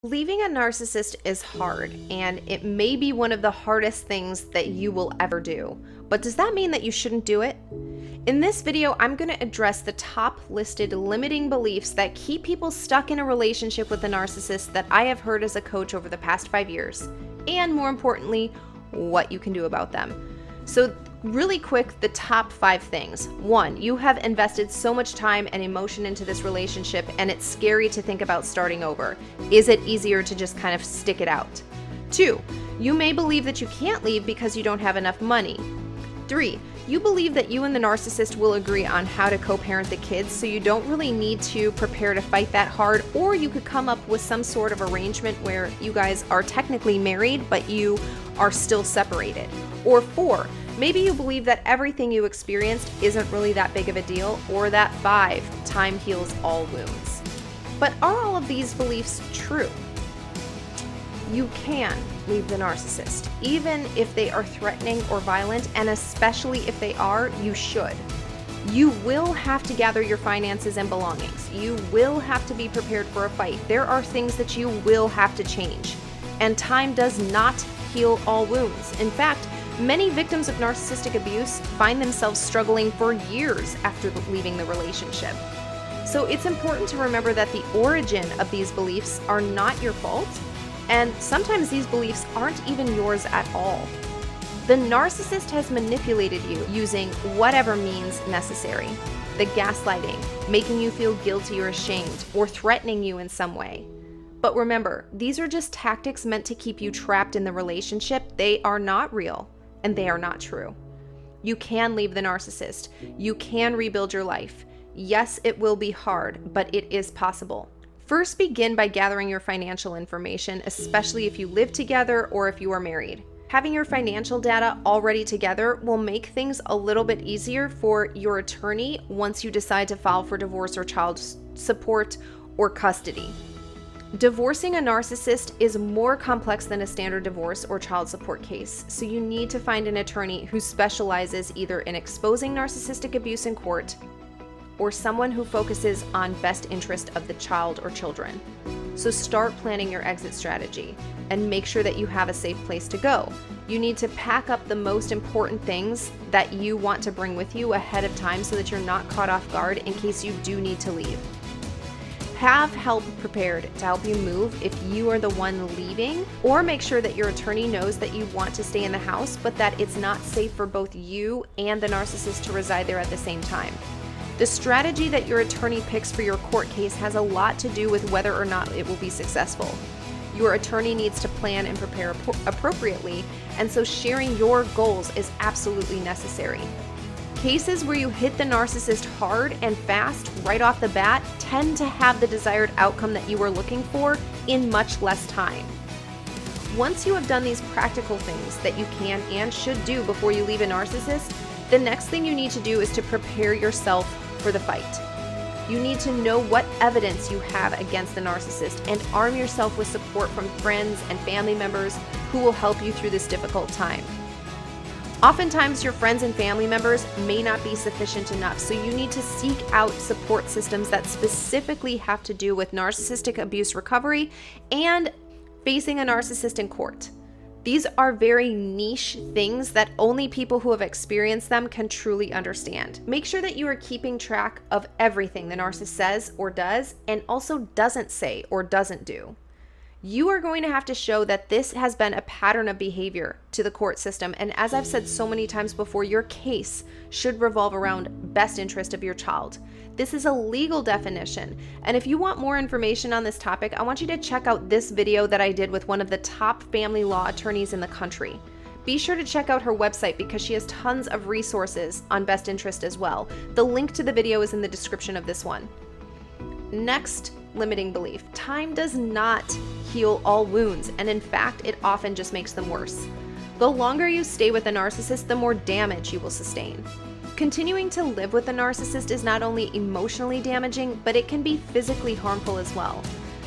Leaving a narcissist is hard, and it may be one of the hardest things that you will ever do. But does that mean that you shouldn't do it? In this video, I'm going to address the top listed limiting beliefs that keep people stuck in a relationship with a narcissist that I have heard as a coach over the past 5 years, and more importantly, what you can do about them. So really quick, the top 5 things. 1, you have invested so much time and emotion into this relationship and it's scary to think about starting over. Is it easier to just kind of stick it out? 2, you may believe that you can't leave because you don't have enough money. 3, you believe that you and the narcissist will agree on how to co-parent the kids, so you don't really need to prepare to fight that hard, or you could come up with some sort of arrangement where you guys are technically married, but you are still separated. Or 4, maybe you believe that everything you experienced isn't really that big of a deal, or that 5, time heals all wounds. But are all of these beliefs true? You can leave the narcissist, even if they are threatening or violent, and especially if they are, you should. You will have to gather your finances and belongings. You will have to be prepared for a fight. There are things that you will have to change. And time does not heal all wounds. In fact, many victims of narcissistic abuse find themselves struggling for years after leaving the relationship. So it's important to remember that the origin of these beliefs are not your fault, and sometimes these beliefs aren't even yours at all. The narcissist has manipulated you using whatever means necessary. The gaslighting, making you feel guilty or ashamed, or threatening you in some way. But remember, these are just tactics meant to keep you trapped in the relationship. They are not real, and they are not true. You can leave the narcissist. You can rebuild your life. Yes, it will be hard, but it is possible. First, begin by gathering your financial information, especially if you live together or if you are married. Having your financial data already together will make things a little bit easier for your attorney once you decide to file for divorce or child support or custody. Divorcing a narcissist is more complex than a standard divorce or child support case, so you need to find an attorney who specializes either in exposing narcissistic abuse in court or someone who focuses on best interest of the child or children. So start planning your exit strategy and make sure that you have a safe place to go. You need to pack up the most important things that you want to bring with you ahead of time so that you're not caught off guard in case you do need to leave. Have help prepared to help you move if you are the one leaving, or make sure that your attorney knows that you want to stay in the house, but that it's not safe for both you and the narcissist to reside there at the same time. The strategy that your attorney picks for your court case has a lot to do with whether or not it will be successful. Your attorney needs to plan and prepare appropriately, and so sharing your goals is absolutely necessary. Cases where you hit the narcissist hard and fast right off the bat tend to have the desired outcome that you are looking for in much less time. Once you have done these practical things that you can and should do before you leave a narcissist, the next thing you need to do is to prepare yourself for the fight. You need to know what evidence you have against the narcissist and arm yourself with support from friends and family members who will help you through this difficult time. Oftentimes, your friends and family members may not be sufficient enough, so you need to seek out support systems that specifically have to do with narcissistic abuse recovery and facing a narcissist in court. These are very niche things that only people who have experienced them can truly understand. Make sure that you are keeping track of everything the narcissist says or does, and also doesn't say or doesn't do. You are going to have to show that this has been a pattern of behavior to the court system, and as I've said so many times before, your case should revolve around best interest of your child. This is a legal definition, and if you want more information on this topic, I want you to check out this video that I did with one of the top family law attorneys in the country. Be sure to check out her website because she has tons of resources on best interest as well. The link to the video is in the description of this one. Next limiting belief: time does not heal all wounds, and in fact, it often just makes them worse. The longer you stay with a narcissist, the more damage you will sustain. Continuing to live with a narcissist is not only emotionally damaging, but it can be physically harmful as well.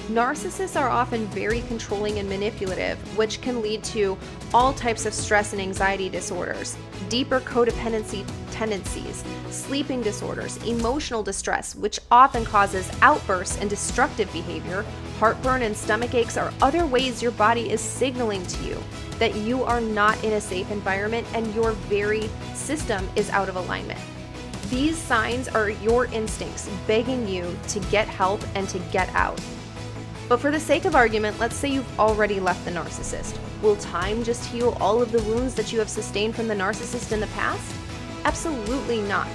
Narcissists are often very controlling and manipulative, which can lead to all types of stress and anxiety disorders, deeper codependency tendencies, sleeping disorders, emotional distress, which often causes outbursts and destructive behavior, Heartburn and stomach aches are other ways your body is signaling to you that you are not in a safe environment and your very system is out of alignment. These signs are your instincts begging you to get help and to get out. But for the sake of argument, let's say you've already left the narcissist. Will time just heal all of the wounds that you have sustained from the narcissist in the past? Absolutely not.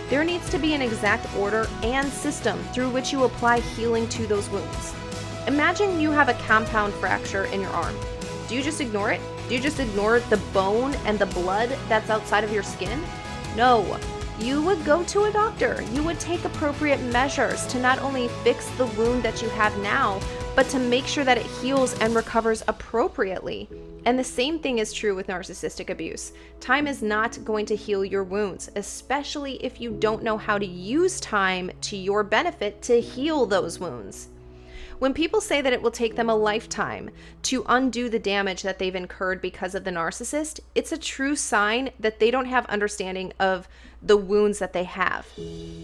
There needs to be an exact order and system through which you apply healing to those wounds. Imagine you have a compound fracture in your arm. Do you just ignore it? Do you just ignore the bone and the blood that's outside of your skin? No. You would go to a doctor. You would take appropriate measures to not only fix the wound that you have now, but to make sure that it heals and recovers appropriately. And the same thing is true with narcissistic abuse. Time is not going to heal your wounds, especially if you don't know how to use time to your benefit to heal those wounds. When people say that it will take them a lifetime to undo the damage that they've incurred because of the narcissist, it's a true sign that they don't have understanding of the wounds that they have.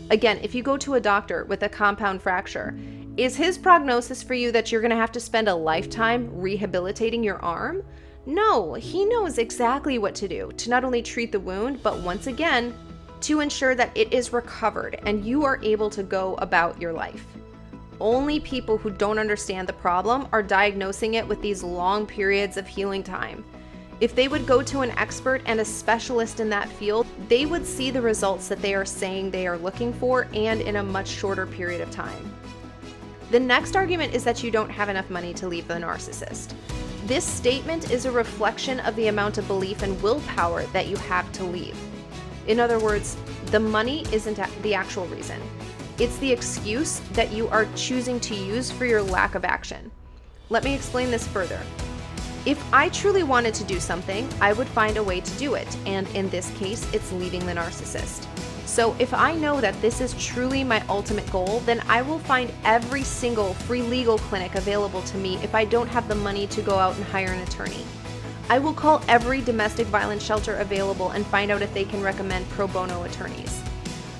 Again, if you go to a doctor with a compound fracture, is his prognosis for you that you're going to have to spend a lifetime rehabilitating your arm? No, he knows exactly what to do to not only treat the wound, but once again, to ensure that it is recovered and you are able to go about your life. Only people who don't understand the problem are diagnosing it with these long periods of healing time. If they would go to an expert and a specialist in that field, they would see the results that they are saying they are looking for and in a much shorter period of time. The next argument is that you don't have enough money to leave the narcissist. This statement is a reflection of the amount of belief and willpower that you have to leave. In other words, the money isn't the actual reason. It's the excuse that you are choosing to use for your lack of action. Let me explain this further. If I truly wanted to do something, I would find a way to do it, and in this case, it's leaving the narcissist. So if I know that this is truly my ultimate goal, then I will find every single free legal clinic available to me if I don't have the money to go out and hire an attorney. I will call every domestic violence shelter available and find out if they can recommend pro bono attorneys.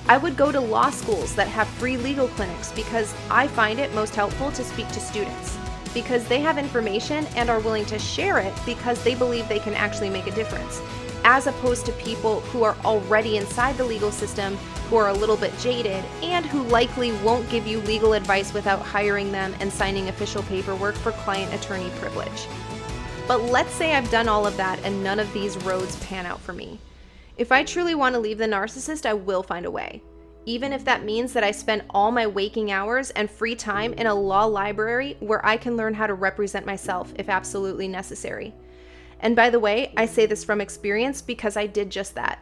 I would go to law schools that have free legal clinics because I find it most helpful to speak to students, because they have information and are willing to share it because they believe they can actually make a difference, as opposed to people who are already inside the legal system, who are a little bit jaded, and who likely won't give you legal advice without hiring them and signing official paperwork for client-attorney privilege. But let's say I've done all of that and none of these roads pan out for me. If I truly want to leave the narcissist, I will find a way. Even if that means that I spend all my waking hours and free time in a law library where I can learn how to represent myself if absolutely necessary. And by the way, I say this from experience because I did just that.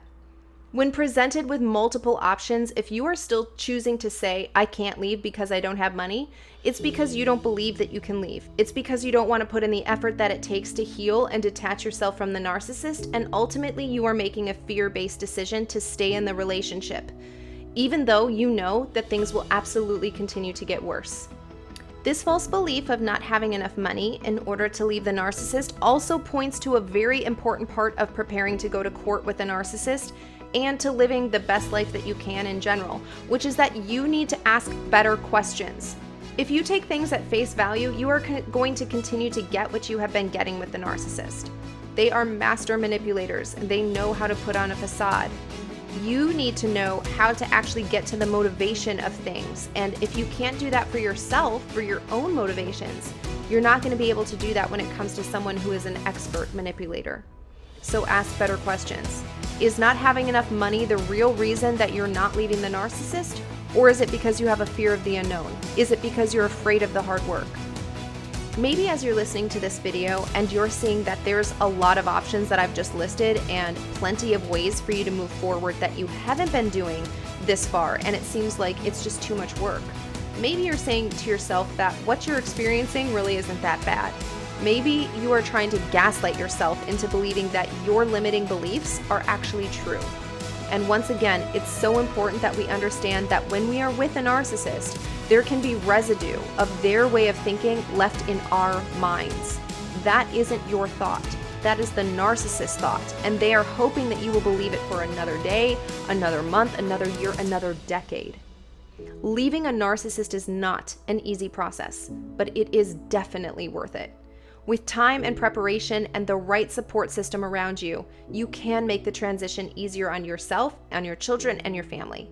When presented with multiple options, if you are still choosing to say, I can't leave because I don't have money, it's because you don't believe that you can leave. It's because you don't want to put in the effort that it takes to heal and detach yourself from the narcissist, and ultimately you are making a fear-based decision to stay in the relationship, even though you know that things will absolutely continue to get worse. This false belief of not having enough money in order to leave the narcissist also points to a very important part of preparing to go to court with a narcissist and to living the best life that you can in general, which is that you need to ask better questions. If you take things at face value, you are going to continue to get what you have been getting with the narcissist. They are master manipulators, and they know how to put on a facade. You need to know how to actually get to the motivation of things. And if you can't do that for yourself, for your own motivations, you're not going to be able to do that when it comes to someone who is an expert manipulator. So ask better questions. Is not having enough money the real reason that you're not leaving the narcissist? Or is it because you have a fear of the unknown? Is it because you're afraid of the hard work? Maybe as you're listening to this video and you're seeing that there's a lot of options that I've just listed and plenty of ways for you to move forward that you haven't been doing this far, and it seems like it's just too much work. Maybe you're saying to yourself that what you're experiencing really isn't that bad. Maybe you are trying to gaslight yourself into believing that your limiting beliefs are actually true. And once again, it's so important that we understand that when we are with a narcissist, there can be residue of their way of thinking left in our minds. That isn't your thought. That is the narcissist's thought. And they are hoping that you will believe it for another day, another month, another year, another decade. Leaving a narcissist is not an easy process, but it is definitely worth it. With time and preparation and the right support system around you, you can make the transition easier on yourself, on your children, and your family.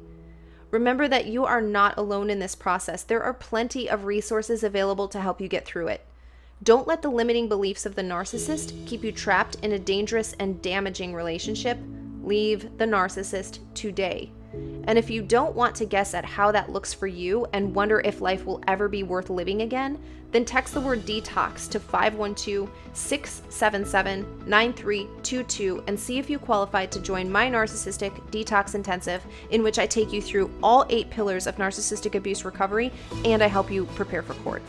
Remember that you are not alone in this process. There are plenty of resources available to help you get through it. Don't let the limiting beliefs of the narcissist keep you trapped in a dangerous and damaging relationship. Leave the narcissist today. And if you don't want to guess at how that looks for you and wonder if life will ever be worth living again, then text the word DETOX to 512-677-9322 and see if you qualify to join my Narcissistic Detox Intensive, in which I take you through all 8 pillars of narcissistic abuse recovery and I help you prepare for court.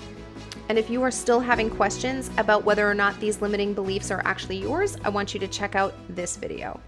And if you are still having questions about whether or not these limiting beliefs are actually yours, I want you to check out this video.